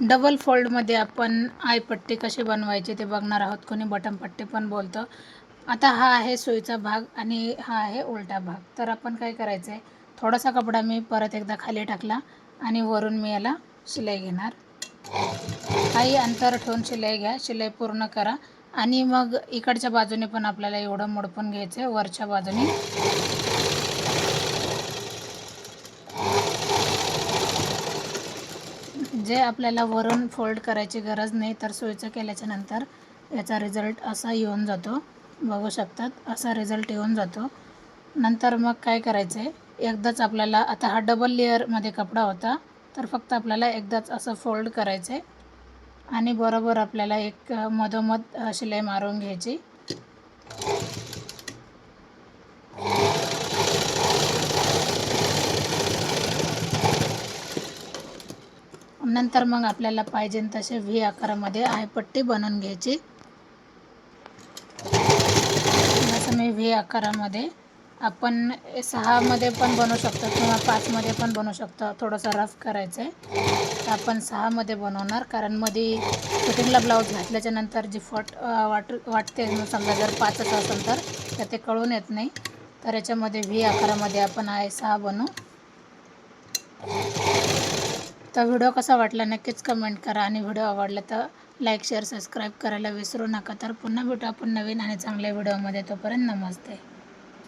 Double फोल्डमध्ये आपण आयपट्टी कशी बनवायची ते बघणार आहोत. कोणी बटन पट्टी पण बोलतं. आता हा आहे सुईचा भाग आणि हा आहे उलटा भाग. तर आपण काय करायचं आहे, थोडासा कपडा मी परत एकदा खाली टाकला आणि वरून मी याला शिलाई घेणार. काही अंतर ठेवून शिलाई घ्या, शिलाई पूर्ण करा आणि मग इकडच्या बाजूने पण आपल्याला एवढं मोडपून घ्यायचं आहे वरच्या बाजूने. जे आपल्याला वरून फोल्ड करायची गरज नाही, तर सुईचं केल्याच्या नंतर याचा रिझल्ट असा येऊन जातो. बघू शकतात असा रिझल्ट येऊन जातो. नंतर मग काय करायचं आहे, एकदाच आपल्याला आता हा डबल लेअरमध्ये कपडा होता, तर फक्त आपल्याला एकदाच असं फोल्ड करायचं आहे आणि बरोबर आपल्याला एक मधोमध शिलाई मारून घ्यायची. नंतर मग आपल्याला पाहिजे तसे व्ही आकारामध्ये आयपट्टी बनवून घ्यायची. जसं मी व्ही आकारामध्ये आपण 6मध्ये पण बनवू शकतो किंवा 5मध्ये पण बनवू शकतो. थोडंसं रफ करायचं आहे, तर आपण 6मध्ये बनवणार, कारण मध्ये फिटिंगला ब्लाऊज घातल्याच्या नंतर जी वाटते, समजा जर 5च असेल तर ते कळून येत नाही. तर याच्यामध्ये व्ही आकारामध्ये आपण 6 बनवू. तर व्हिडिओ कसा वाटला नक्कीच कमेंट करा आणि व्हिडिओ आवडला तर लाईक शेअर सबस्क्राईब करायला विसरू नका. तर पुन्हा भेटू आपण नवीन आणि चांगल्या व्हिडिओमध्ये. तोपर्यंत नमस्ते.